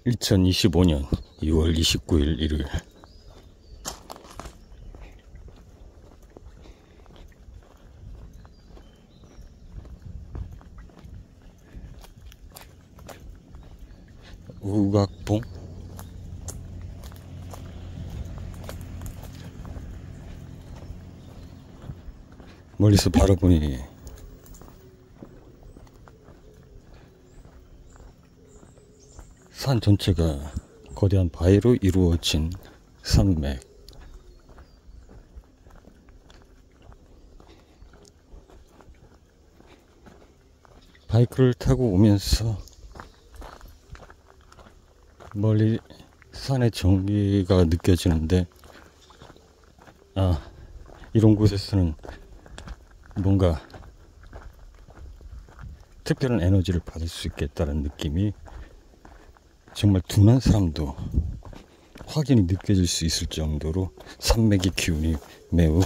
2025년 2월 29일 일요일. 우각봉? 멀리서 바라보니 산 전체가 거대한 바위로 이루어진 산맥. 바이크를 타고 오면서 멀리 산의 정기가 느껴지는데, 이런 곳에서는 뭔가 특별한 에너지를 받을 수 있겠다는 느낌이 정말 둔한 사람도 확연히 느껴질 수 있을 정도로 산맥의 기운이 매우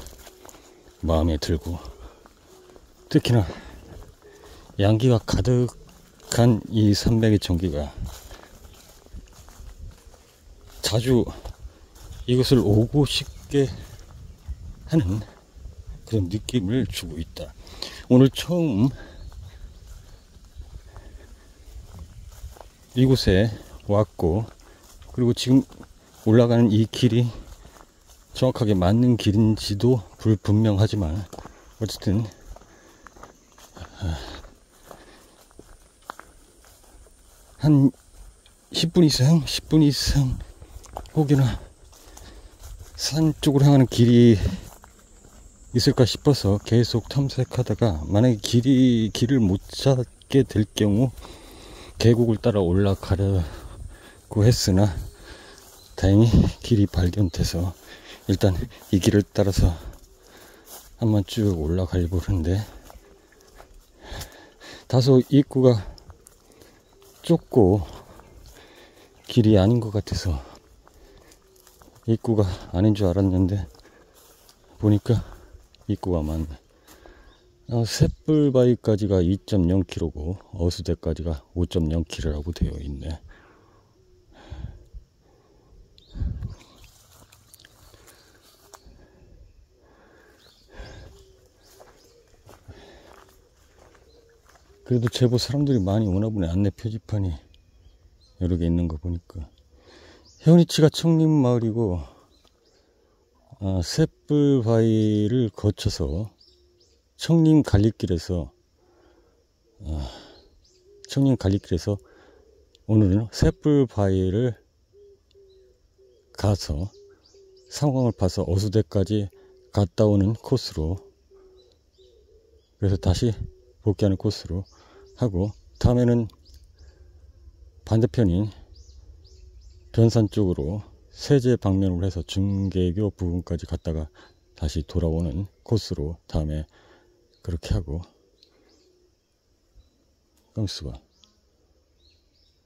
마음에 들고, 특히나 양기가 가득한 이 산맥의 정기가 자주 이것을 오고 싶게 하는 그런 느낌을 주고 있다. 오늘 처음 이곳에 왔고, 그리고 지금 올라가는 이 길이 정확하게 맞는 길인지도 불분명하지만, 어쨌든 한 10분 이상 혹여나 산 쪽으로 향하는 길이 있을까 싶어서 계속 탐색하다가, 만약에 길을 못 찾게 될 경우 계곡을 따라 올라가려고 했으나 다행히 길이 발견돼서 일단 이 길을 따라서 한번 쭉 올라가려고 하는데, 다소 입구가 좁고 길이 아닌 것 같아서 입구가 아닌 줄 알았는데 보니까 입구가 맞네. 샛불바위까지가 2.0km고 어수대까지가 5.0km라고 되어 있네. 그래도 제법 사람들이 많이 오나 보네. 안내 표지판이 여러 개 있는 거 보니까. 현위치가 청림마을이고, 샛불바위를 거쳐서 청림 갈림길에서 오늘은 샛불바위를 가서 상황을 봐서 어수대까지 갔다 오는 코스로, 그래서 다시 복귀하는 코스로 하고, 다음에는 반대편인 변산 쪽으로 세제 방면으로 해서 중계교 부근까지 갔다가 다시 돌아오는 코스로 다음에 그렇게 하고. 깜수 봐,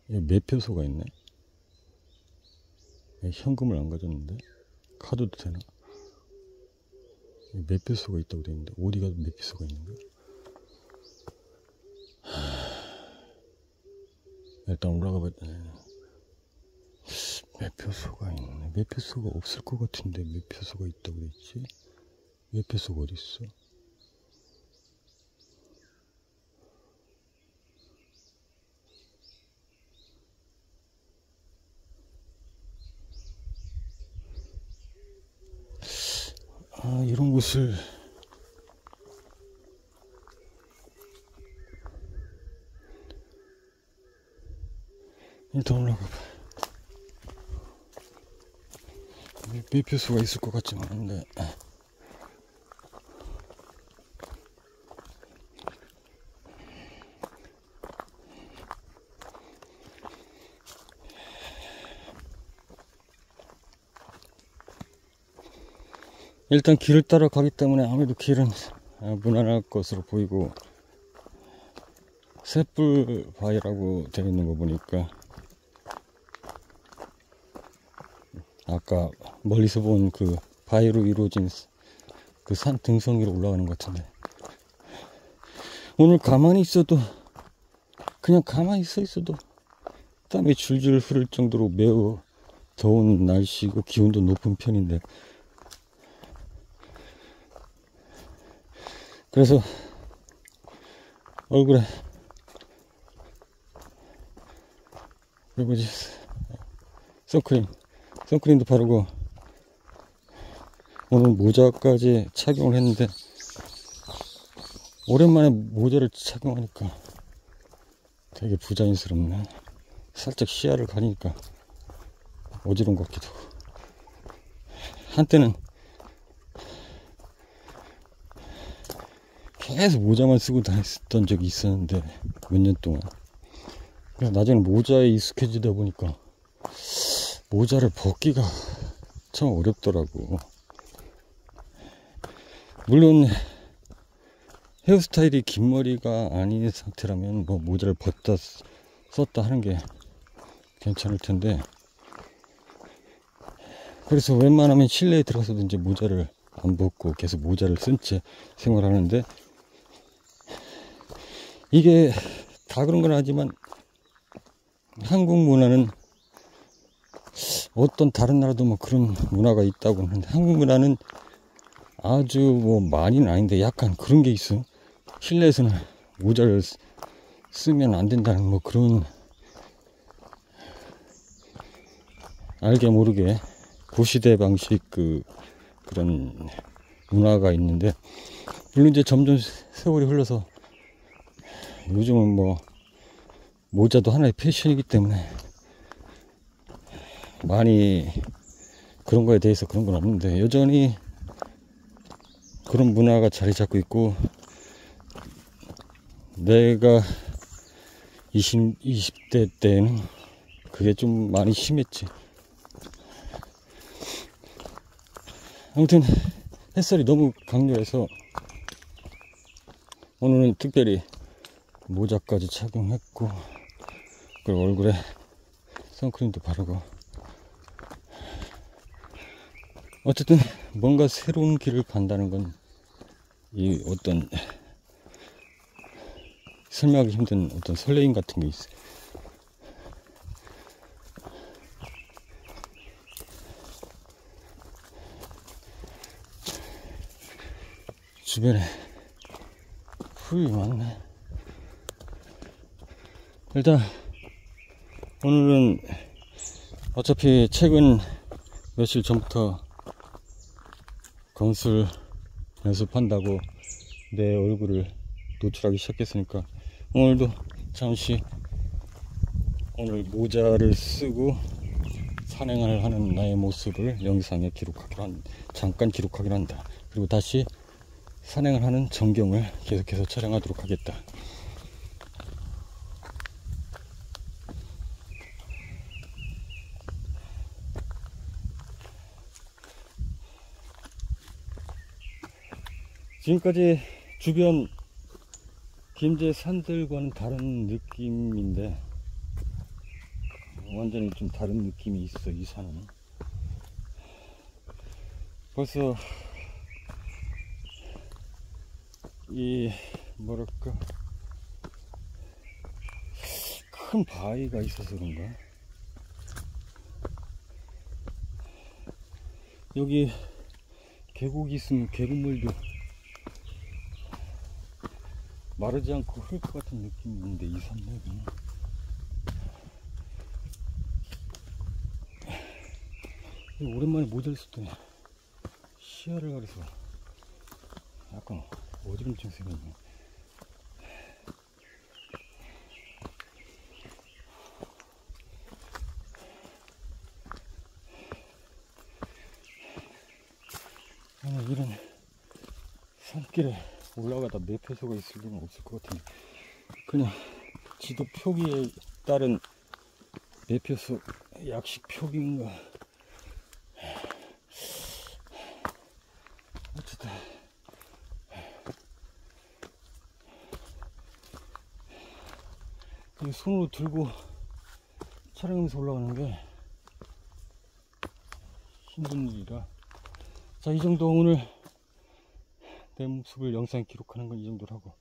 여기 매표소가 있네. 현금을 안 가졌는데 카드도 되나? 매표소가 있다고 되어 있는데 어디 가도 매표소가 있는 거야? 일단 올라가 봐야 돼. 매표소가 있네. 매표소가 없을 것 같은데 매표소가 있다고 그랬지? 매표소가 어디 있어? 이런 곳을 일단 올라가 봐. 매표소가 있을 것 같지는 않은데. 일단 길을 따라 가기 때문에 아무래도 길은 무난할 것으로 보이고, 샛불바위라고 되어 있는 거 보니까 아까 멀리서 본 그 바위로 이루어진 그 산 등성 위로 올라가는 것 같은데, 오늘 가만히 있어도, 그냥 가만히 서 있어도 땀이 줄줄 흐를 정도로 매우 더운 날씨고 기온도 높은 편인데, 그래서 얼굴에 뭐지, 선크림도 바르고 오늘 모자까지 착용을 했는데, 오랜만에 모자를 착용하니까 되게 부자연스럽네. 살짝 시야를 가리니까 어지러운 것 같기도 하고. 한때는 계속 모자만 쓰고 다녔던 적이 있었는데, 몇 년 동안. 그래서 나중에 모자에 익숙해지다 보니까 모자를 벗기가 참 어렵더라고. 물론 헤어스타일이 긴 머리가 아닌 상태라면 뭐 모자를 벗다 썼다 하는 게 괜찮을 텐데, 그래서 웬만하면 실내에 들어가서도 이제 모자를 안 벗고 계속 모자를 쓴 채 생활하는데, 이게 다 그런 건 아니지만 한국 문화는, 어떤 다른 나라도 뭐 그런 문화가 있다고 하는데, 한국 문화는 아주 뭐 많이는 아닌데 약간 그런 게 있어. 실내에서는 모자를 쓰면 안 된다는 뭐 그런, 알게 모르게 구시대 방식 그런 문화가 있는데, 물론 이제 점점 세월이 흘러서 요즘은 뭐 모자도 하나의 패션이기 때문에 많이 그런 거에 대해서 그런 건 없는데, 여전히 그런 문화가 자리 잡고 있고, 내가 20대 때는 그게 좀 많이 심했지. 아무튼 햇살이 너무 강렬해서 오늘은 특별히 모자까지 착용했고, 그리고 얼굴에 선크림도 바르고, 어쨌든 뭔가 새로운 길을 간다는 건 이 어떤 설명하기 힘든 어떤 설레임 같은 게 있어. 주변에 풀이 많네. 일단 오늘은 어차피 최근 며칠 전부터 건술 연습한다고 내 얼굴을 노출하기 시작했으니까, 오늘도 잠시 오늘 모자를 쓰고 산행을 하는 나의 모습을 영상에 잠깐 기록하기로 한다. 그리고 다시 산행을 하는 전경을 계속해서 촬영하도록 하겠다. 지금까지 주변 김제 산들과는 다른 느낌인데, 완전히 좀 다른 느낌이 있어. 이 산은 벌써 이 뭐랄까 큰 바위가 있어서 그런가, 여기 계곡이 있으면 계곡물도 마르지 않고 흐를 것 같은 느낌인데, 이 산맥은 오랜만에 모자를 썼더니 시야를 가려서 약간 어지럼증 생겼네. 이런 산길에 올라가다 매표소가 있을 리는 없을 것 같은데, 그냥 지도 표기에 따른 매표소 약식 표기인가. 어쨌든 이 손으로 들고 촬영하면서 올라가는 게 힘든 일이라, 자, 이 정도 오늘 내 모습을 영상에 기록하는 건 이 정도로 하고,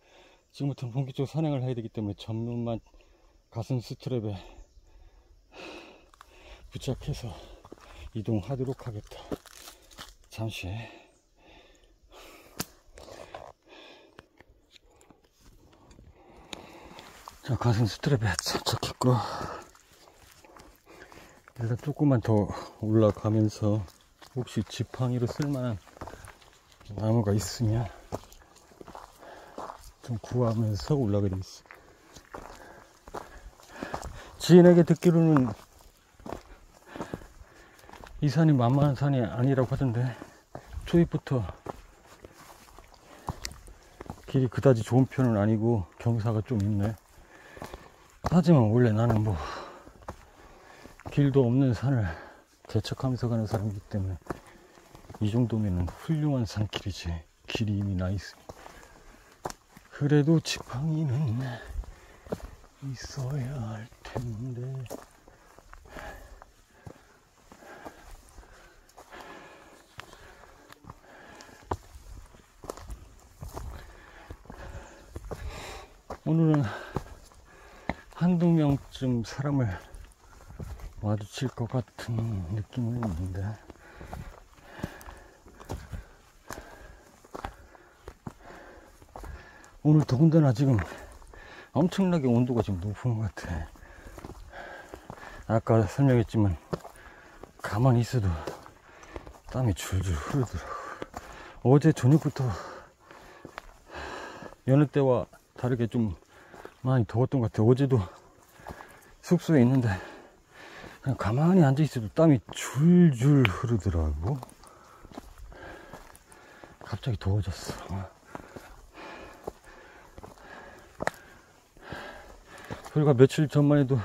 지금부터 본격적으로 산행을 해야 되기 때문에 전문만 가슴 스트랩에 도착해서 이동하도록 하겠다. 잠시. 자, 가슴 스트랩에 장착했고, 일단 조금만 더 올라가면서 혹시 지팡이로 쓸만한 나무가 있으면 좀 구하면서 올라가게 돼 있어. 지인에게 듣기로는 이 산이 만만한 산이 아니라고 하던데, 초입부터 길이 그다지 좋은 편은 아니고 경사가 좀 있네. 하지만 원래 나는 뭐 길도 없는 산을 개척하면서 가는 사람이기 때문에 이 정도면은 훌륭한 산길이지. 길이 이미 나 있으니. 그래도 지팡이는 있어야 할 텐데. 오늘은 한두 명쯤 사람을 마주칠 것 같은 느낌은 있는데, 오늘 더군다나 지금 엄청나게 온도가 지금 높은 것 같아. 아까 설명했지만 가만히 있어도 땀이 줄줄 흐르더라고. 어제 저녁부터 여느 때와 다르게 좀 많이 더웠던 것 같아. 어제도 숙소에 있는데 그냥 가만히 앉아 있어도 땀이 줄줄 흐르더라고. 갑자기 더워졌어. 그리고 며칠 전만 해도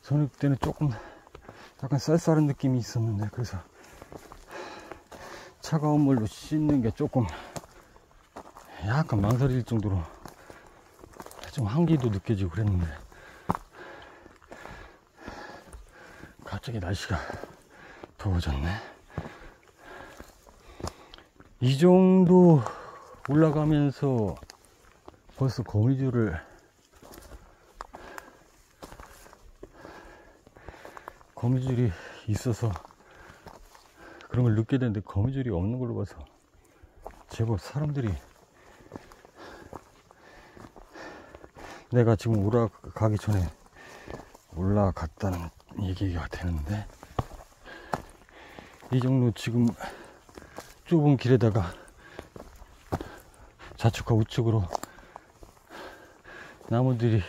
저녁 때는 조금 약간 쌀쌀한 느낌이 있었는데, 그래서 차가운 물로 씻는 게 조금 약간 망설일 정도로 좀 한기도 느껴지고 그랬는데, 갑자기 날씨가 더워졌네. 이 정도 올라가면서 벌써 거미줄이 있어서 그런 걸 느끼게 되는데, 거미줄이 없는 걸로 봐서 제법 사람들이, 내가 지금 올라가기 전에 올라갔다는 얘기가 되는데, 이 정도 지금 좁은 길에다가 좌측과 우측으로 나무들이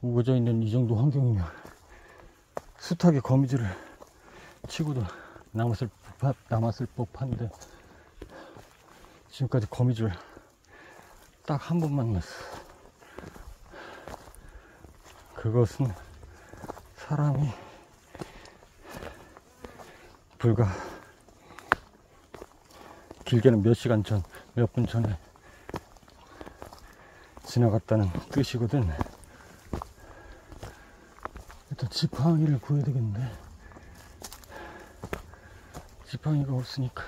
우거져 있는 이 정도 환경이면 숱하게 거미줄을 치고도 남았을 법한데, 지금까지 거미줄 딱 한 번 만났어. 그것은 사람이 불과 길게는 몇 시간 전, 몇 분 전에 지나갔다는 뜻이거든. 일단 지팡이를 구해야 되겠는데, 지팡이가 없으니까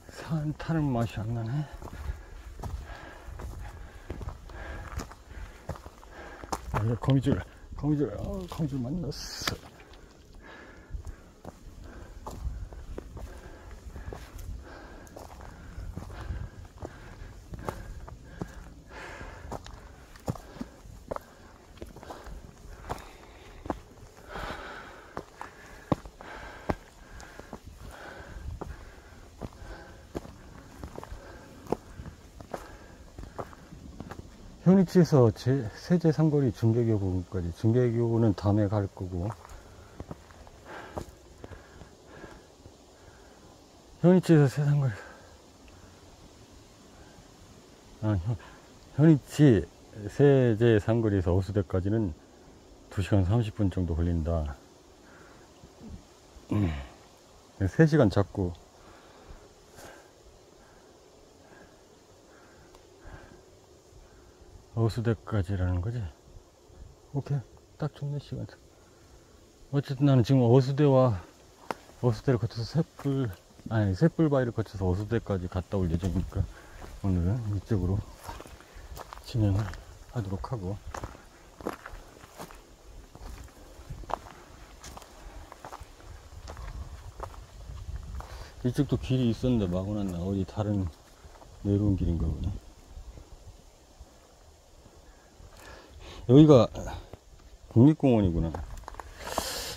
산 타는 맛이 안 나네. 거미줄 만났어. 현위치에서 세제 삼거리 중계교 부분까지, 중계교는 다음에 갈 거고, 현위치에서 세상거리, 현위치 세제 삼거리에서 어수대까지는 2시간 30분 정도 걸린다. 3시간 잡고 어수대까지라는 거지. 오케이, 딱 좋네, 시간. 어쨌든 나는 지금 어수대를 거쳐서 셋불바위를 거쳐서 어수대까지 갔다 올 예정이니까 오늘은 이쪽으로 진행을 하도록 하고, 이쪽도 길이 있었는데 마구났나. 어디 다른 내려온 길인가 보네. 여기가 국립공원이구나.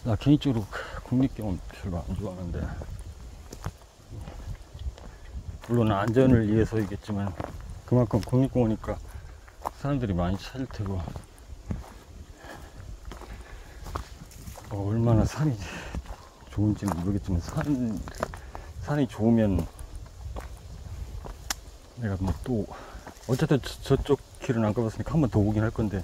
나 개인적으로 국립공원 별로 안 좋아하는데, 물론 안전을 위해서이겠지만 그만큼 국립공원이니까 사람들이 많이 찾을 테고, 얼마나 산이 좋은지는 모르겠지만 산이 좋으면 내가 뭐 또 어쨌든 저쪽 길은 안 가봤으니까 한 번 더 오긴 할 건데,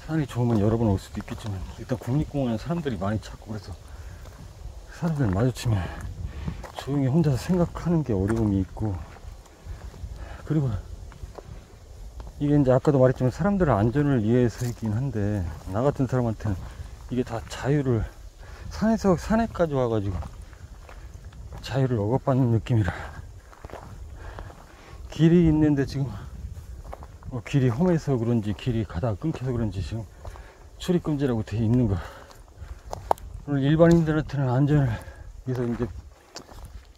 산이 좋으면 여러 번 올 수도 있겠지만 일단 국립공원은 사람들이 많이 찾고, 그래서 사람들 마주치면 조용히 혼자서 생각하는 게 어려움이 있고, 그리고 이게 이제 아까도 말했지만 사람들의 안전을 위해서이긴 한데, 나 같은 사람한테는 이게 다 자유를, 산에까지 와가지고 자유를 억압받는 느낌이라, 길이 있는데 지금 길이 험해서 그런지 길이 가다가 끊겨서 그런지 지금 출입금지라고 되어 있는 거. 오늘 일반인들한테는 안전을 위해서 이제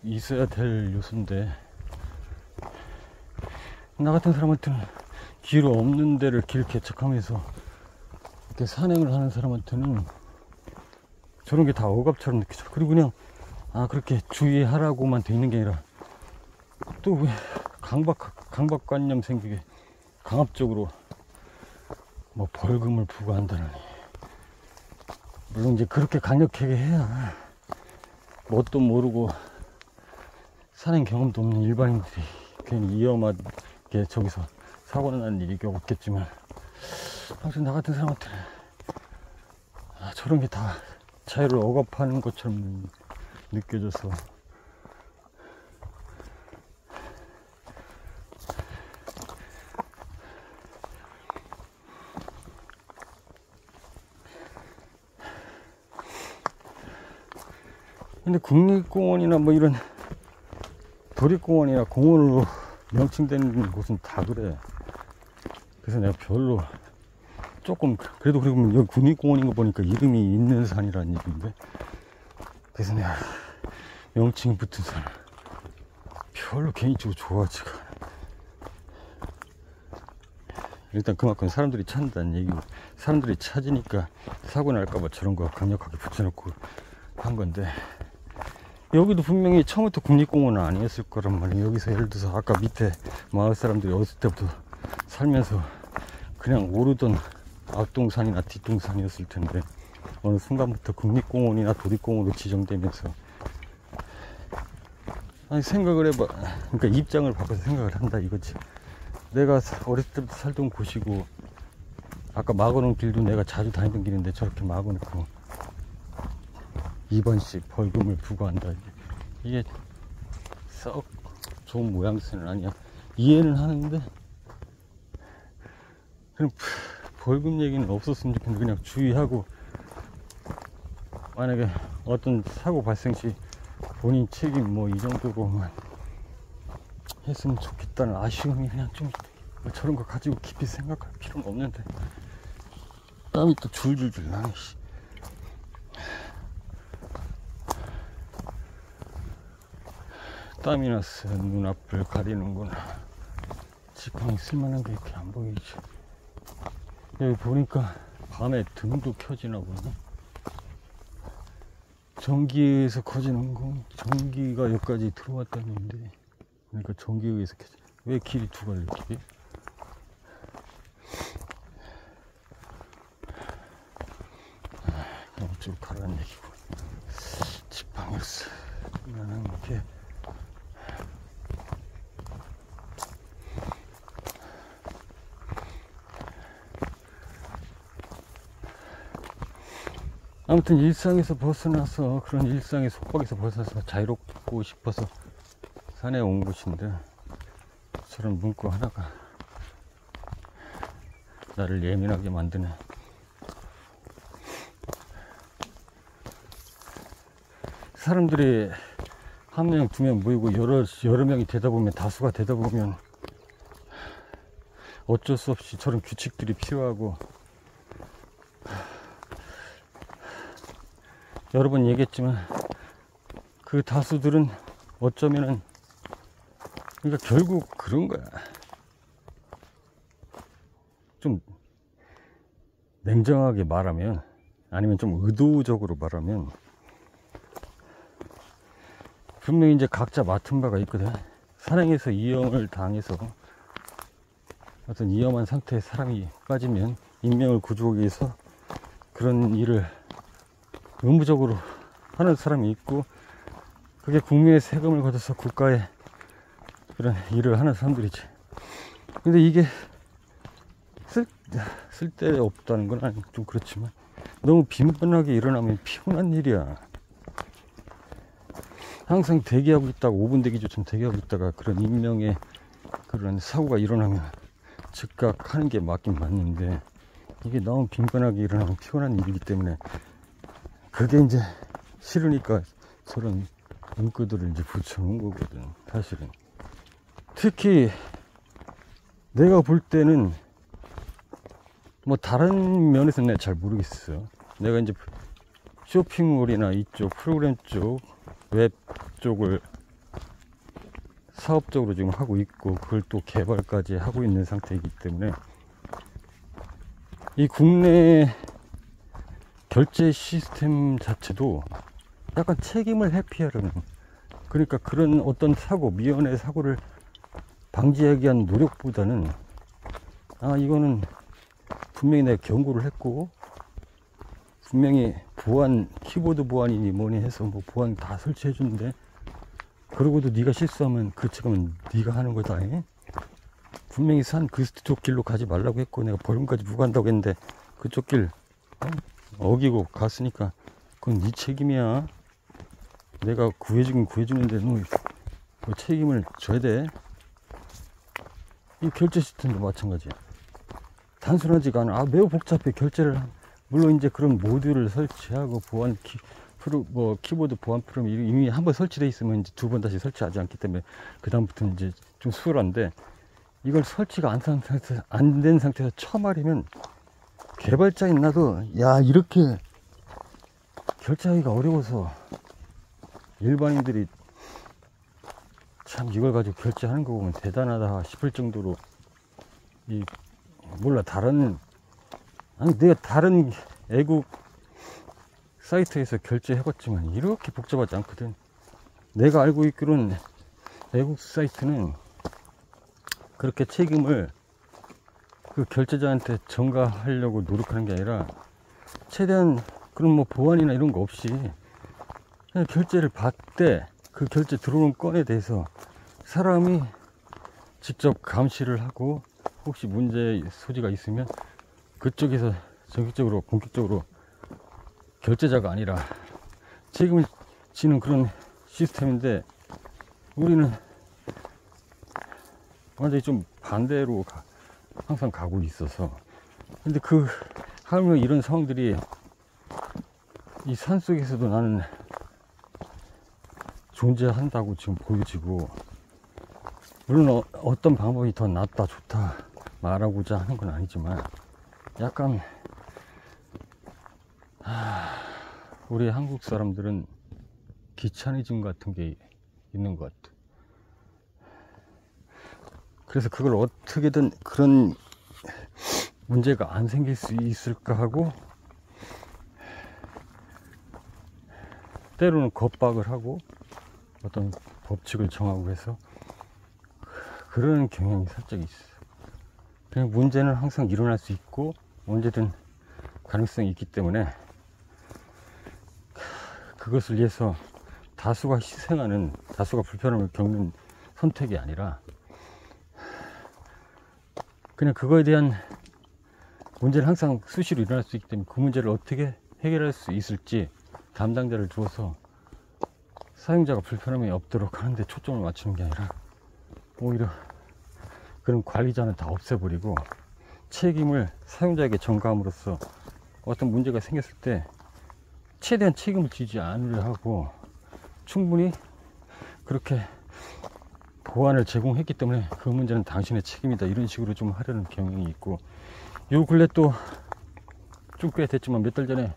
있어야 될 요소인데, 나 같은 사람한테는 길 없는 데를 길 개척하면서 이렇게 산행을 하는 사람한테는 저런 게 다 억압처럼 느껴져. 그리고 그냥 그렇게 주의하라고만 돼 있는 게 아니라, 또 왜 강박관념 생기게 강압적으로 뭐 벌금을 부과한다느니. 물론 이제 그렇게 강력하게 해야 뭣도 모르고 산행 경험도 없는 일반인들이 괜히 위험하게 저기서 사고가 난 일이 없겠지만, 아무튼 나 같은 사람한테는 저런 게 다 자유를 억압하는 것처럼 느껴져서, 근데 국립공원이나 뭐 이런 도립공원이나 공원으로 명칭되는 곳은 다 그래. 그래서 내가 별로 조금, 그래도 그러면 여기 국립공원인 거 보니까 이름이 있는 산이라는 얘기인데, 그래서 내가 명칭이 붙은 산을 별로 개인적으로 좋아하지가 않아. 일단 그만큼 사람들이 찾는다는 얘기고, 사람들이 찾으니까 사고 날까봐 저런 거 강력하게 붙여놓고 한 건데, 여기도 분명히 처음부터 국립공원은 아니었을 거란 말이에요. 여기서 예를 들어서 아까 밑에 마을 사람들이 어렸을 때부터 살면서 그냥 오르던 앞동산이나 뒷동산이었을 텐데, 어느 순간부터 국립공원이나 도립공원으로 지정되면서, 아니 생각을 해봐. 그러니까 입장을 바꿔서 생각을 한다 이거지. 내가 어렸을 때부터 살던 곳이고, 아까 막아놓은 길도 내가 자주 다니던 길인데 저렇게 막아놓고 이번씩 벌금을 부과한다, 이게 썩 좋은 모양새는 아니야. 이해는 하는데, 그냥 벌금 얘기는 없었으면 좋겠는데, 그냥 주의하고, 만약에 어떤 사고 발생 시 본인 책임 뭐 이 정도로만 했으면 좋겠다는 아쉬움이 그냥 좀, 뭐 저런 거 가지고 깊이 생각할 필요는 없는데, 땀이 또 줄줄줄 나네. 땀이 나서 눈앞을 가리는구나. 지팡이 쓸만한 게 이렇게 안 보이지. 여기 보니까 밤에 등도 켜지나 보네. 전기에서 커지는 거, 전기가 여기까지 들어왔다는 얘기인데, 그러니까 전기에 의해서 켜져. 왜 길이 두 갈래 길이? 그냥 이쪽으로 가라는 얘기고. 지팡이를 쓸만한 게 아무튼 일상에서 벗어나서, 그런 일상의 속박에서 벗어나서 자유롭고 싶어서 산에 온 곳인데, 저런 문구 하나가 나를 예민하게 만드네. 사람들이 한 명, 두 명 모이고 여러 명이 되다 보면, 다수가 되다 보면 어쩔 수 없이 저런 규칙들이 필요하고, 여러 번 얘기했지만 그 다수들은 어쩌면은, 그러니까 결국 그런 거야. 좀 냉정하게 말하면, 아니면 좀 의도적으로 말하면, 분명히 이제 각자 맡은 바가 있거든. 산행에서 위험을 당해서 어떤 위험한 상태에 사람이 빠지면 인명을 구조하기 위해서 그런 일을 의무적으로 하는 사람이 있고, 그게 국민의 세금을 걷어서 국가에 그런 일을 하는 사람들이지. 근데 이게 쓸데없다는 건 좀 그렇지만 너무 빈번하게 일어나면 피곤한 일이야. 항상 대기하고 있다가 5분 대기조차 대기하고 있다가 그런 인명의 그런 사고가 일어나면 즉각 하는 게 맞긴 맞는데, 이게 너무 빈번하게 일어나면 피곤한 일이기 때문에 그게 이제 싫으니까 저런 문구들을 이제 붙여놓은 거거든, 사실은. 특히 내가 볼 때는 뭐 다른 면에서는 내가 잘 모르겠어. 내가 이제 쇼핑몰이나 이쪽 프로그램 쪽, 웹 쪽을 사업적으로 지금 하고 있고, 그걸 또 개발까지 하고 있는 상태이기 때문에 이 국내 결제 시스템 자체도 약간 책임을 회피하려는, 그러니까 그런 어떤 사고, 미연의 사고를 방지하기 위한 노력보다는, 이거는 분명히 내가 경고를 했고, 분명히 보안, 키보드 보안이니 뭐니 해서 뭐 보안 다 설치해 주는데, 그러고도 네가 실수하면 그 책임은 네가 하는 거다. 분명히 그쪽 길로 가지 말라고 했고, 내가 벌금까지 부과한다고 했는데 그쪽 길 어기고 갔으니까 그건 네 책임이야. 내가 구해주긴 구해주는데 너 그 책임을 져야 돼. 이 결제 시스템도 마찬가지야. 단순하지가 않아. 매우 복잡해. 결제를, 물론 이제 그런 모듈을 설치하고 보안 키보드 보안 프로그램이 이미 한번 설치되어 있으면 이제 두 번 다시 설치하지 않기 때문에 그 다음부터는 이제 좀 수월한데, 이걸 설치가 안 된 상태에서 처말이면 개발자인 나도 이렇게 결제하기가 어려워서 일반인들이 참 이걸 가지고 결제하는 거 보면 대단하다 싶을 정도로, 몰라, 내가 다른 애국 사이트에서 결제해봤지만 이렇게 복잡하지 않거든. 내가 알고 있기로는 애국 사이트는 그렇게 책임을 그 결제자한테 전가하려고 노력하는 게 아니라, 최대한 그런 뭐 보안이나 이런 거 없이 그냥 결제를 받되 그 결제 들어오는 건에 대해서 사람이 직접 감시를 하고, 혹시 문제 소지가 있으면 그쪽에서 전격적으로 본격적으로 결제자가 아니라 책임을 지는 그런 시스템인데, 우리는 완전히 좀 반대로 항상 가고 있어서. 근데 하물며 이런 상황들이 이 산속에서도 나는 존재한다고 지금 보여지고, 물론 어떤 방법이 더 낫다 좋다 말하고자 하는 건 아니지만, 약간 우리 한국 사람들은 귀차니즘 같은 게 있는 것 같아. 그래서 그걸 어떻게든 그런 문제가 안 생길 수 있을까 하고, 때로는 겁박을 하고 어떤 법칙을 정하고 해서 그런 경향이 살짝 있어. 그냥 문제는 항상 일어날 수 있고 언제든 가능성이 있기 때문에, 그것을 위해서 다수가 희생하는, 다수가 불편함을 겪는 선택이 아니라, 그냥 그거에 대한 문제는 항상 수시로 일어날 수 있기 때문에 그 문제를 어떻게 해결할 수 있을지 담당자를 두어서 사용자가 불편함이 없도록 하는데 초점을 맞추는 게 아니라, 오히려 그런 관리자는 다 없애버리고 책임을 사용자에게 전가함으로써 어떤 문제가 생겼을 때 최대한 책임을 지지 않으려 하고, 충분히 그렇게 보안을 제공했기 때문에 그 문제는 당신의 책임이다, 이런 식으로 좀 하려는 경향이 있고, 요 근래 또 좀 꽤 됐지만 몇 달 전에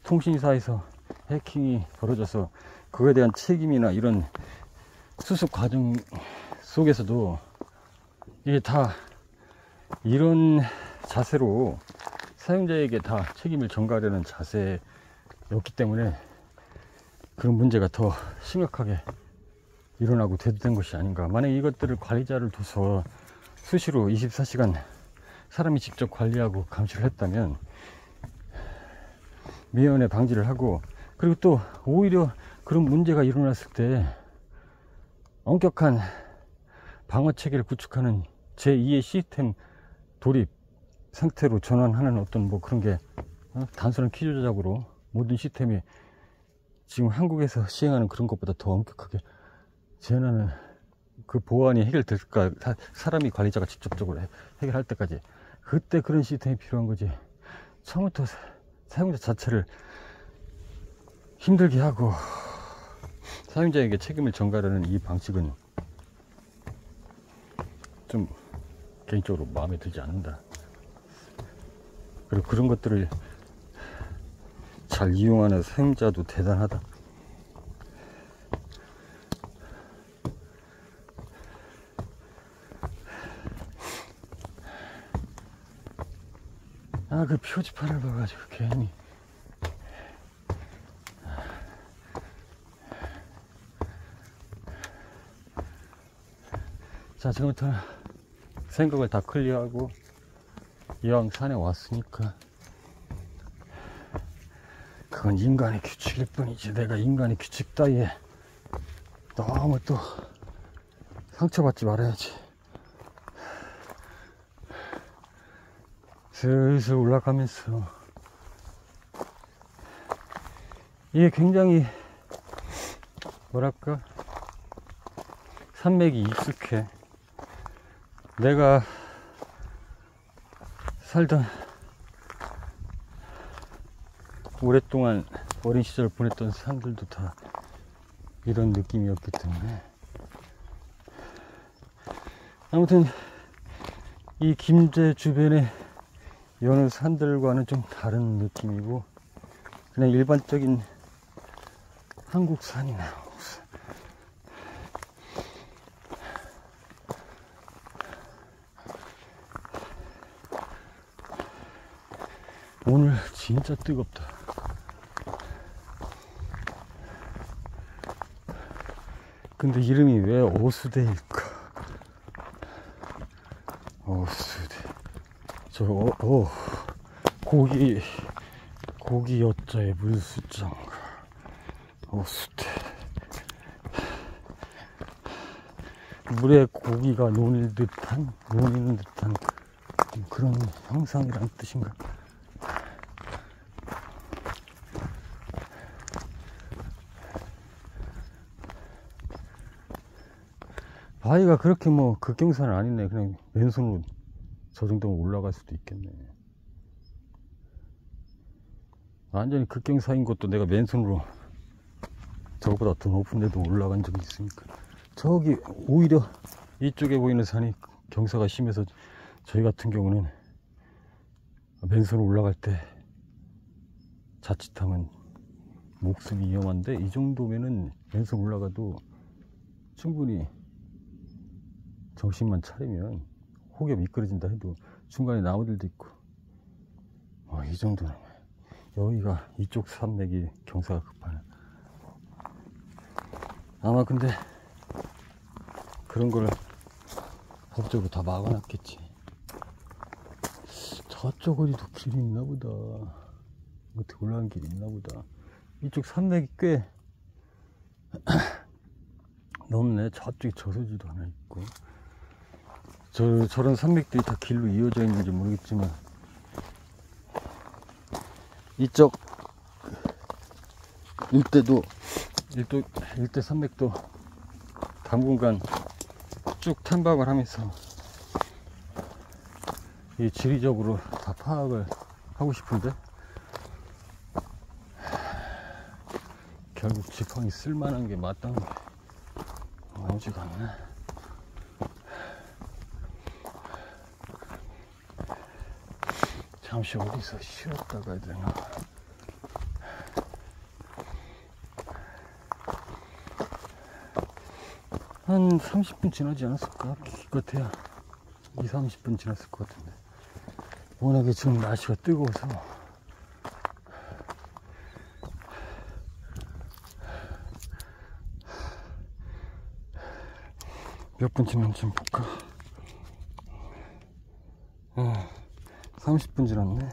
통신사에서 해킹이 벌어져서 그거에 대한 책임이나 이런 수습 과정 속에서도 이게 다 이런 자세로 사용자에게 다 책임을 전가하려는 자세였기 때문에 그런 문제가 더 심각하게 일어나고 대두된 것이 아닌가. 만약에 이것들을 관리자를 둬서 수시로 24시간 사람이 직접 관리하고 감시를 했다면 미연에 방지를 하고, 그리고 또 오히려 그런 문제가 일어났을 때 엄격한 방어 체계를 구축하는 제2의 시스템 돌입 상태로 전환하는 어떤 뭐 그런 게 단순한 퀴즈 조작으로 모든 시스템이 지금 한국에서 시행하는 그런 것보다 더 엄격하게 제한하는 그 보안이 해결될까, 사람이 관리자가 직접적으로 해결할 때까지, 그때 그런 시스템이 필요한 거지. 처음부터 사용자 자체를 힘들게 하고 사용자에게 책임을 전가하는 이 방식은 좀 개인적으로 마음에 들지 않는다. 그리고 그런 것들을 잘 이용하는 사용자도 대단하다. 그 표지판을 봐가지고 괜히. 자, 지금부터 생각을 다 클리어하고 이왕 산에 왔으니까 그건 인간의 규칙일 뿐이지, 내가 인간의 규칙 따위에 너무 또 상처받지 말아야지. 슬슬 올라가면서 이게 굉장히 뭐랄까 산맥이 익숙해. 내가 살던 오랫동안 어린 시절 보냈던 산들도 다 이런 느낌이었기 때문에, 아무튼 이 김제 주변의 여느 산들과는 좀 다른 느낌이고, 그냥 일반적인 한국 산이나 오늘 진짜 뜨겁다. 근데 이름이 왜 오수대일까? 오수대. 고기 여자의 물수장가 오수대. 물에 고기가 논이는 듯한 그런 형상이란 뜻인가? 바위가 그렇게 뭐 극경사는 아니네. 그냥 맨손으로 저 정도면 올라갈 수도 있겠네. 완전히 극경사인 것도 내가 맨손으로 저거보다 더 높은 데도 올라간 적이 있으니까. 저기 오히려 이쪽에 보이는 산이 경사가 심해서 저희 같은 경우는 맨손으로 올라갈 때 자칫하면 목숨이 위험한데, 이 정도면은 맨손 올라가도 충분히 정신만 차리면 혹여 미끄러진다 해도 중간에 나무들도 있고, 이 정도는. 여기가 이쪽 산맥이 경사가 급하네. 아마 근데 그런 걸 법적으로 다 막아놨겠지. 저쪽 어디도 길이 있나 보다. 어떻게 올라가는 길이 있나 보다. 이쪽 산맥이 꽤 넓네. 저쪽에 저수지도 하나 있고. 저런 산맥들이 다 길로 이어져 있는지 모르겠지만, 이쪽 일대 산맥도 당분간 쭉 탐방을 하면서 이 지리적으로 다 파악을 하고 싶은데, 결국 지팡이 쓸만한 게 마땅한 게 나오지가 않네. 잠시 어디서 쉬었다 가야 되나. 한 30분 지나지 않았을까? 기껏해야 2~30분 지났을 것 같은데, 워낙에 지금 날씨가 뜨거워서 몇 분 지났는지 볼까? 30분 지났네.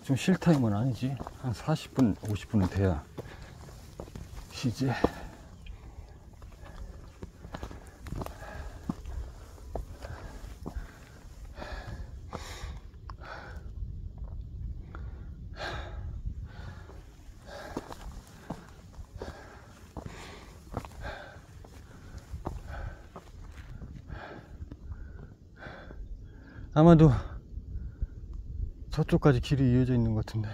좀 쉴 타임은 아니지. 한 40분, 50분은 돼야 쉬지. 아마도 저쪽까지 길이 이어져 있는 것 같은데,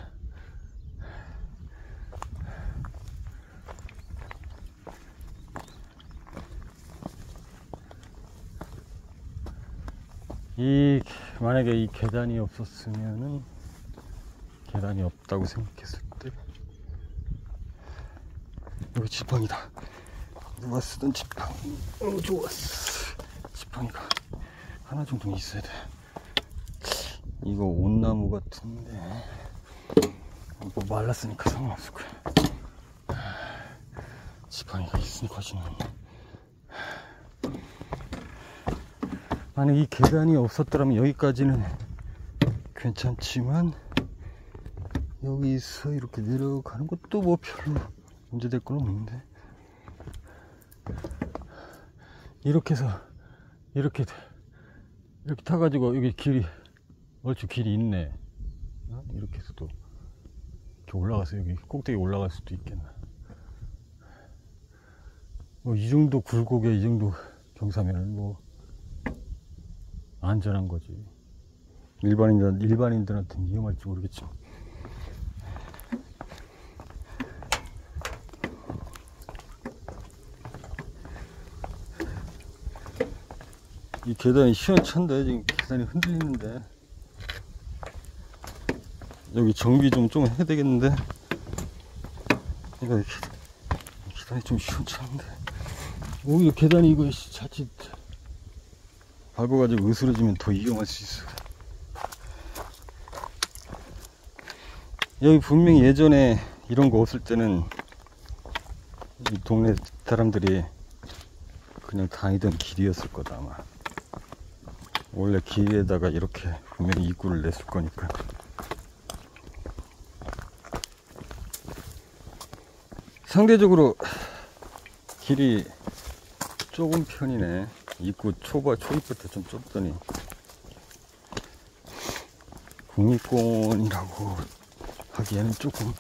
만약에 이 계단이 없었으면은, 계단이 없다고 생각했을 때, 여기 지팡이다. 누가 쓰던 지팡이. 좋았어. 지팡이가 하나 정도는 있어야 돼. 이거 온나무 같은데, 뭐 말랐으니까 상관없을 거야. 지팡이가 있으니 거지는. 만약 이 계단이 없었더라면 여기까지는 괜찮지만, 여기서 이렇게 내려가는 것도 뭐 별로 문제될 건 없는데, 이렇게 해서 이렇게 타가지고 여기 길이, 얼추 길이 있네. 이렇게 해서도 이렇게 올라가서 여기 꼭대기 올라갈 수도 있겠나. 뭐 이 정도 굴곡에 이 정도 경사면은 뭐 안전한 거지. 일반인들한테는 위험할지 모르겠지만. 이 계단이 시원찮데, 지금 계단이 흔들리는데, 여기 정비 좀 해야 되겠는데, 이거 계단이 좀 시원찮은데, 오히려 계단이 이거 자칫 밟아가지고 으스러지면 더 위험할 수 있어. 여기 분명히 예전에 이런 거 없을 때는 이 동네 사람들이 그냥 다니던 길이었을 거다 아마. 원래 길에다가 이렇게 분명히 입구를 냈을 거니까. 상대적으로 길이 좁은 편이네. 입구 초입부터 좀 좁더니. 국립공원이라고 하기에는 조금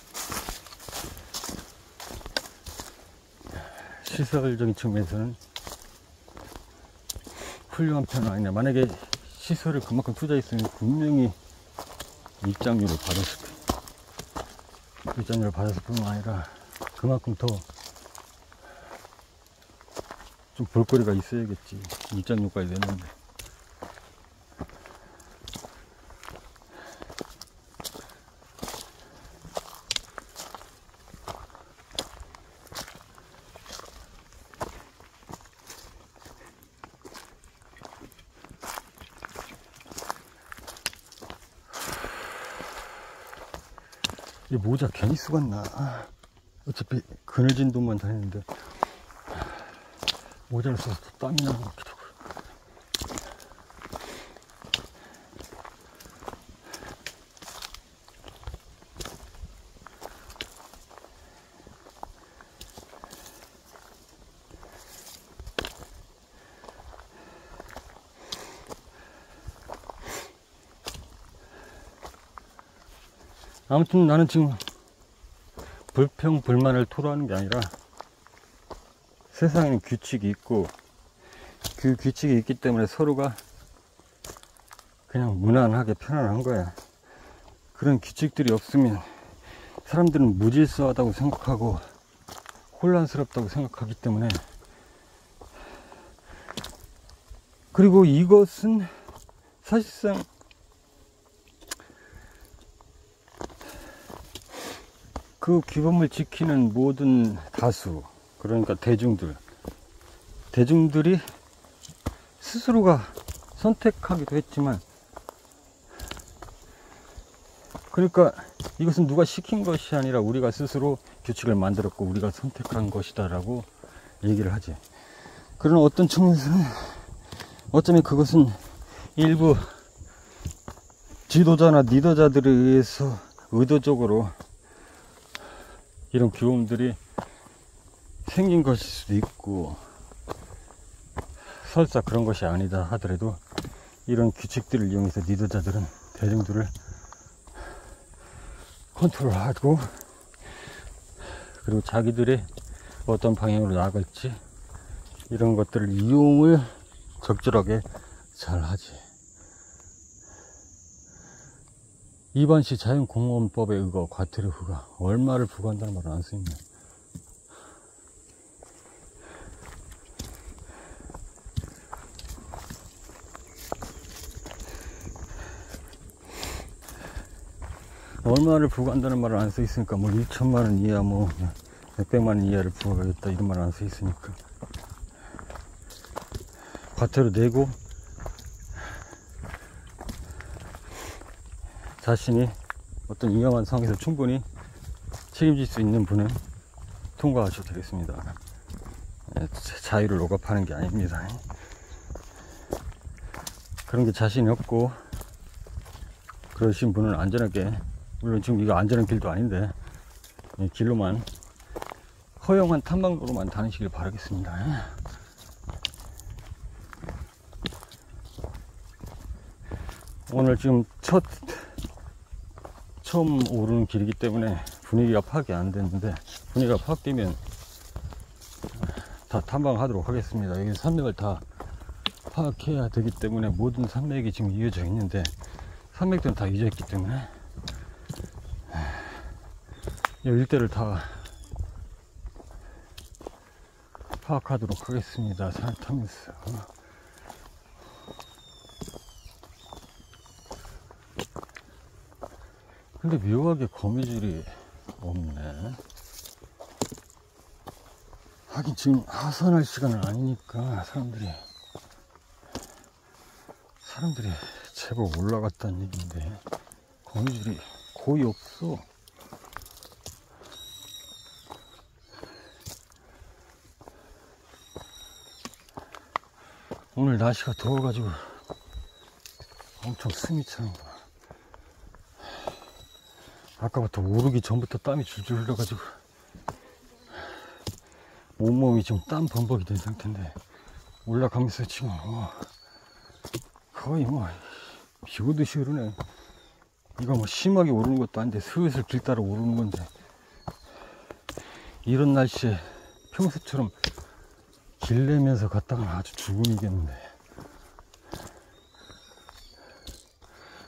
시설적인 측면에서는 훌륭한 편은 아니네. 만약에 시설을 그만큼 투자했으면 분명히 입장료를 받았을 거예요. 입장료를 받았을 뿐만 아니라 그만큼 더 좀 볼거리가 있어야겠지. 입장료까지 내는데. 이 모자 괜히 쓰고 왔나. 어차피 그늘진 돈만 다니는데 모자를 써서 또 땀이 나는 것 같기도 하고. 아무튼 나는 지금 불평불만을 토로하는 게 아니라, 세상에는 규칙이 있고 그 규칙이 있기 때문에 서로가 그냥 무난하게 편안한 거야. 그런 규칙들이 없으면 사람들은 무질서하다고 생각하고 혼란스럽다고 생각하기 때문에. 그리고 이것은 사실상 그 규범을 지키는 모든 다수, 그러니까 대중들이 스스로가 선택하기도 했지만, 그러니까 이것은 누가 시킨 것이 아니라 우리가 스스로 규칙을 만들었고 우리가 선택한 것이다 라고 얘기를 하지. 그러나 어떤 측면에서는 어쩌면 그것은 일부 지도자나 리더자들에 의해서 의도적으로 이런 규범들이 생긴 것일 수도 있고, 설사 그런 것이 아니다 하더라도 이런 규칙들을 이용해서 리더자들은 대중들을 컨트롤하고, 그리고 자기들의 어떤 방향으로 나아갈지 이런 것들을 이용을 적절하게 잘 하지. 이반시 자연공원법에 의거 과태료 부과, 얼마를 부과한다는 말은 안 쓰있네. 얼마를 부과한다는 말을 안 써있으니까 뭐 1천만원 이하 뭐 몇백만원 이하를 부과하겠다 이런 말은 안 써있으니까 과태료 내고 자신이 어떤 위험한 상황에서 충분히 책임질 수 있는 분은 통과하셔도 되겠습니다. 자유를 억압하는 게 아닙니다. 그런 게 자신이 없고 그러신 분은 안전하게, 물론 지금 이거 안전한 길도 아닌데 길로만, 허용한 탐방로로만 다니시길 바라겠습니다. 오늘 지금 처음 오르는 길이기 때문에 분위기가 파악이 안 됐는데, 분위기가 파악되면 다 탐방하도록 하겠습니다. 여기 산맥을 다 파악해야 되기 때문에 모든 산맥이 지금 이어져 있는데, 산맥들은 다 이어져 있기 때문에 이 일대를 다 파악하도록 하겠습니다. 산을 타면서. 근데 묘하게 거미줄이 없네. 하긴 지금 하산할 시간은 아니니까 사람들이 제법 올라갔다는 얘기인데 거미줄이 거의 없어. 오늘 날씨가 더워가지고 엄청 숨이 차는 거야. 아까부터 오르기 전부터 땀이 줄줄 흘러가지고 온몸이 지금 땀 범벅이 된 상태인데, 올라가면서 지금 거의 비 오듯이 흐르네. 이거 뭐 심하게 오르는 것도 아닌데 슬슬 길 따라 오르는 건데, 이런 날씨에 평소처럼 길 내면서 갔다가는 아주 죽음이겠는데.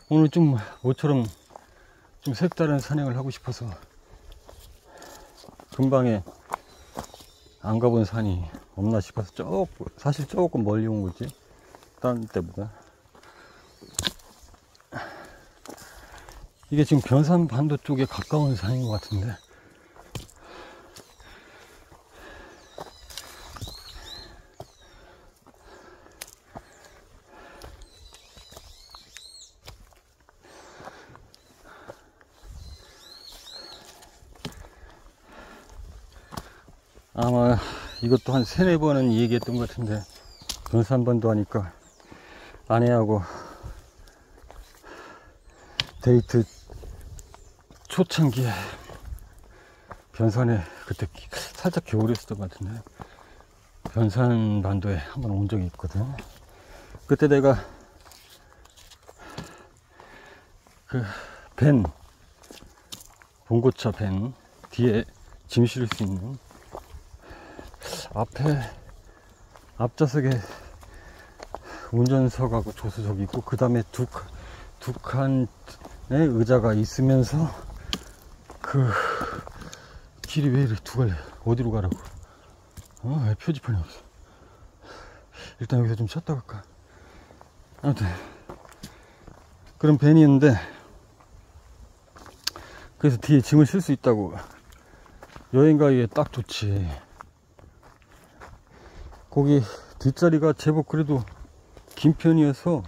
오늘 좀 모처럼 좀 색다른 산행을 하고 싶어서 근방에 안 가본 산이 없나 싶어서 사실 조금 멀리 온 거지, 다른 때보다. 이게 지금 변산반도 쪽에 가까운 산인 것 같은데, 아마 이것도 한 3-4번은 얘기했던 것 같은데, 변산반도 하니까 아내하고 데이트 초창기에 변산에, 그때 살짝 겨울이었던 것 같은데 변산반도에 한번 온 적이 있거든. 그때 내가 그 봉고차 밴 뒤에 짐 실을 수 있는, 앞좌석에 운전석하고 조수석이 있고, 그 다음에 두 칸의 의자가 있으면서, 그 길이 왜 이렇게 두 갈래? 어디로 가라고? 왜 표지판이 없어? 일단 여기서 좀 쉬었다 갈까? 아무튼 그런 밴이었는데, 그래서 뒤에 짐을 실 수 있다고 여행 가기에 딱 좋지. 거기 뒷자리가 제법 그래도 긴 편이어서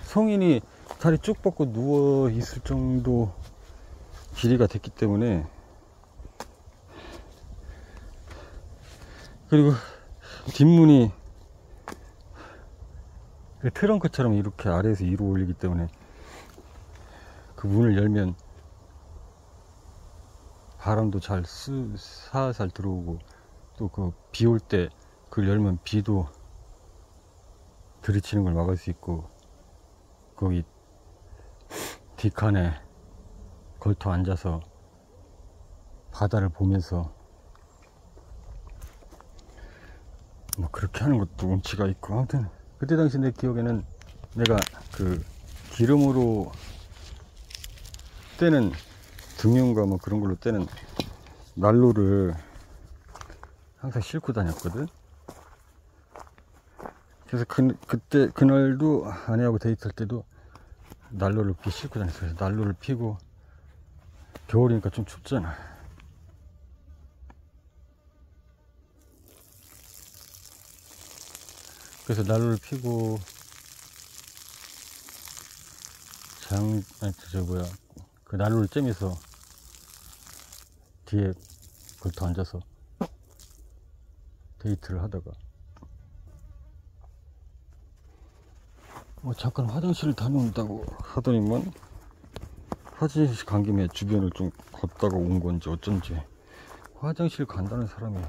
성인이 다리 쭉 뻗고 누워 있을 정도 길이가 됐기 때문에, 그리고 뒷문이 트렁크처럼 이렇게 아래에서 위로 올리기 때문에 그 문을 열면 바람도 잘 살살 들어오고, 또 그 비 올 때 그걸 열면 비도 들이치는 걸 막을 수 있고, 거기 뒷칸에 걸터 앉아서 바다를 보면서 뭐 그렇게 하는 것도 운치가 있고. 아무튼 그때 당시 내 기억에는 내가 그 기름으로 떼는 등용과 뭐 그런 걸로 떼는 난로를 항상 싣고 다녔거든. 그래서 그때 그날도 아내하고 데이트할 때도 난로를 이렇게 싣고 다녔어요. 난로를 피고, 겨울이니까 좀 춥잖아. 그래서 난로를 피고 그 난로를 쬐면서 뒤에 걸터 앉아서 데이트를 하다가 잠깐 화장실을 다녀온다고 하더니만, 화장실 간 김에 주변을 좀 걷다가 온 건지 어쩐지 화장실 간다는 사람이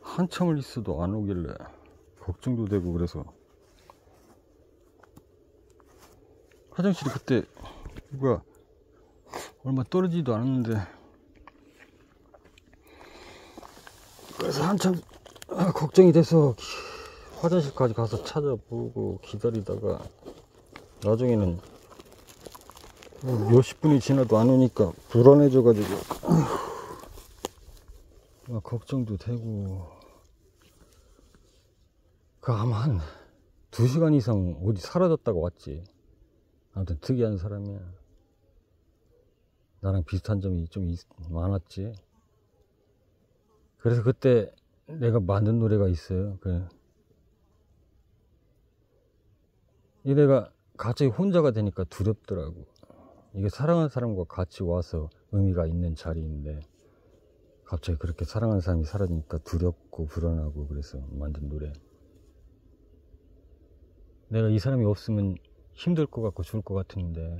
한참을 있어도 안 오길래 걱정도 되고, 그래서 화장실이 그때 뭐야 얼마 떨어지지도 않았는데, 그래서 한참 걱정이 돼서 화장실까지 가서 찾아보고 기다리다가, 나중에는 몇십 분이 지나도 안 오니까 불안해져 가지고 걱정도 되고. 아마 한 2시간 이상 어디 사라졌다가 왔지. 아무튼 특이한 사람이야. 나랑 비슷한 점이 좀 많았지. 그래서 그때 내가 만든 노래가 있어요. 이 내가 갑자기 혼자가 되니까 두렵더라고. 이게 사랑하는 사람과 같이 와서 의미가 있는 자리인데, 갑자기 그렇게 사랑하는 사람이 사라지니까 두렵고 불안하고, 그래서 만든 노래. 내가 이 사람이 없으면 힘들 것 같고 죽을 것 같은데,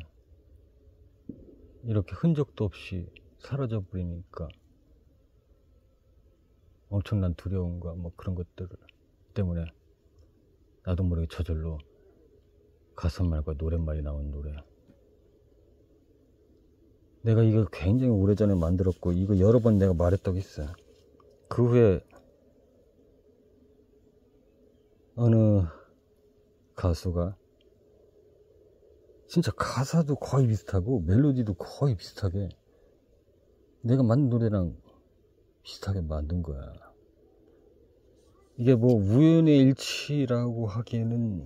이렇게 흔적도 없이 사라져 버리니까 엄청난 두려움과 뭐 그런 것들 때문에 나도 모르게 저절로 가사말과 노랫말이 나온 노래. 내가 이거 굉장히 오래전에 만들었고, 이거 여러 번 내가 말했다고 했어. 그 후에 어느 가수가 진짜 가사도 거의 비슷하고 멜로디도 거의 비슷하게 내가 만든 노래랑 비슷하게 만든 거야. 이게 뭐 우연의 일치라고 하기에는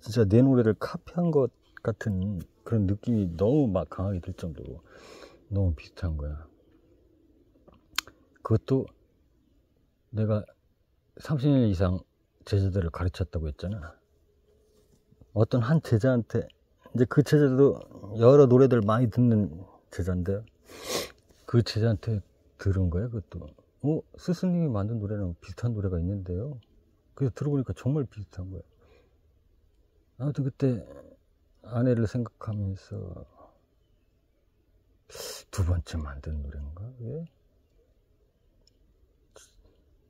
진짜 내 노래를 카피한 것 같은 그런 느낌이 너무 막 강하게 들 정도로 너무 비슷한 거야. 그것도 내가 30년 이상 제자들을 가르쳤다고 했잖아. 어떤 한 제자한테, 이제 그 제자도 여러 노래들 많이 듣는 제자인데, 그 제자한테 들은 거야. 그것도 스승님이 만든 노래랑 비슷한 노래가 있는데요. 그래서 들어보니까 정말 비슷한 거야. 아무튼 그때 아내를 생각하면서 두 번째 만든 노래인가? 왜?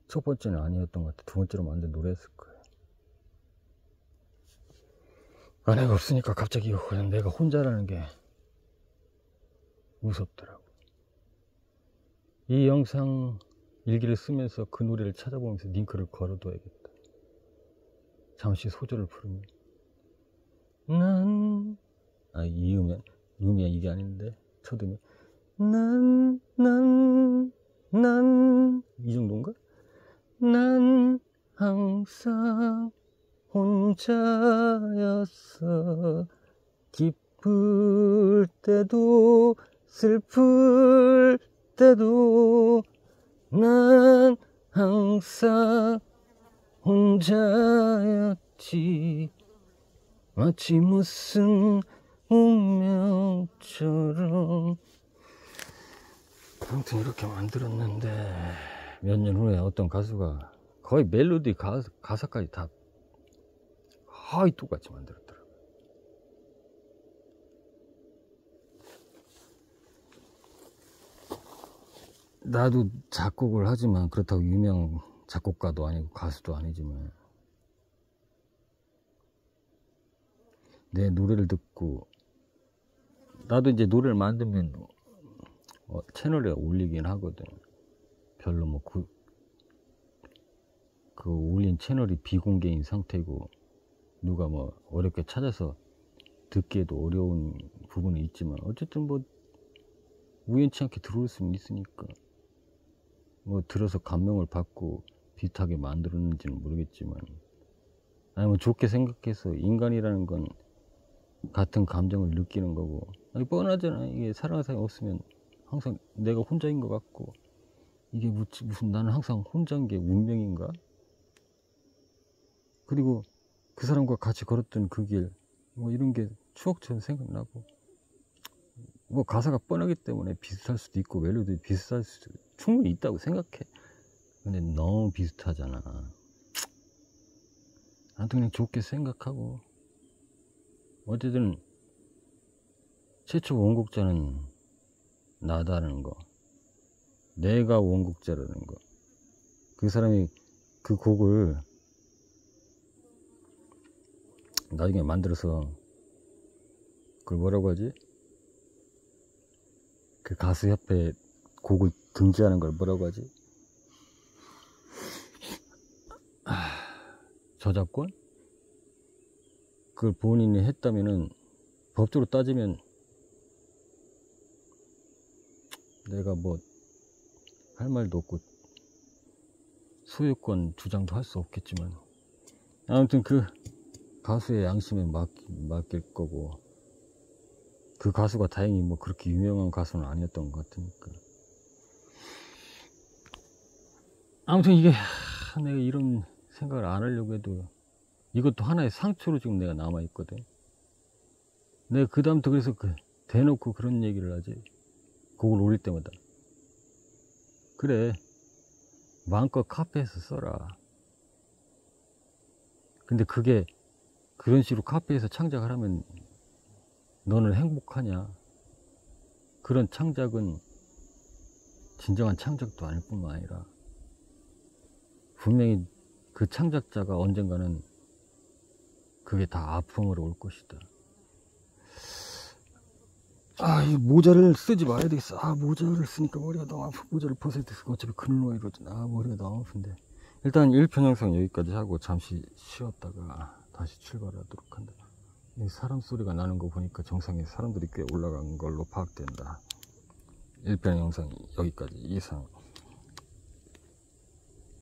첫 번째는 아니었던 것 같아. 두 번째로 만든 노래였을 거야. 아내가 없으니까 갑자기 그냥 내가 혼자라는 게 무섭더라고. 이 영상 일기를 쓰면서 그 노래를 찾아보면서 링크를 걸어둬야겠다. 잠시 소절을 부르면 이 음이야 이게 아닌데, 첫 음이 이 정도인가? 난 항상 혼자였어. 기쁠 때도 슬플 때도 난 항상 혼자였지. 마치 무슨 운명처럼. 아무튼 이렇게 만들었는데 몇 년 후에 어떤 가수가 거의 멜로디 가사까지 다 하이 똑같이 만들었더라고요. 나도 작곡을 하지만 그렇다고 유명 작곡가도 아니고 가수도 아니지만 내 노래를 듣고 나도 이제 노래를 만들면 채널에 올리긴 하거든. 별로 뭐 그 올린 채널이 비공개인 상태고 누가 뭐 어렵게 찾아서 듣기에도 어려운 부분이 있지만 어쨌든 뭐 우연치 않게 들어올 수는 있으니까 뭐 들어서 감명을 받고 비슷하게 만들었는지는 모르겠지만 아니면 좋게 생각해서 인간이라는 건 같은 감정을 느끼는 거고 아니 뻔하잖아. 이게 사랑하는 사람이 없으면 항상 내가 혼자인 것 같고 이게 무슨 나는 항상 혼자인 게 운명인가? 그리고 그 사람과 같이 걸었던 그 길 뭐 이런 게 추억처럼 생각나고 뭐 가사가 뻔하기 때문에 비슷할 수도 있고 멜로디 비슷할 수도 충분히 있다고 생각해. 근데 너무 비슷하잖아. 아무튼 그냥 좋게 생각하고 어쨌든 최초 원곡자는 나다는 거, 내가 원곡자라는 거. 그 사람이 그 곡을 나중에 만들어서 그걸 뭐라고 하지? 그 가수 협회 곡을 등재하는 걸 뭐라고 하지? 저작권? 그걸 본인이 했다면은 법적으로 따지면 내가 뭐 할 말도 없고 소유권 주장도 할 수 없겠지만 아무튼 그 가수의 양심에 맡길 거고 그 가수가 다행히 뭐 그렇게 유명한 가수는 아니었던 것 같으니까 아무튼 이게 내가 이런 생각을 안 하려고 해도 이것도 하나의 상처로 지금 내가 남아있거든. 내가 그 다음부터 그래서 대놓고 그런 얘기를 하지. 곡을 올릴 때마다 그래 마음껏 카페에서 써라. 근데 그게 그런 식으로 카페에서 창작을 하면 너는 행복하냐? 그런 창작은 진정한 창작도 아닐 뿐만 아니라 분명히 그 창작자가 언젠가는 그게 다 아픔으로 올 것이다. 이 모자를 쓰지 말아야 되겠어. 모자를 쓰니까 머리가 너무 아파. 모자를 벗어야 돼. 어차피 그늘로 이러지. 머리가 너무 아픈데. 일단 1편 영상 여기까지 하고 잠시 쉬었다가 다시 출발하도록 한다. 사람 소리가 나는 거 보니까 정상에 사람들이 꽤 올라간 걸로 파악된다. 1편 영상 여기까지 이상.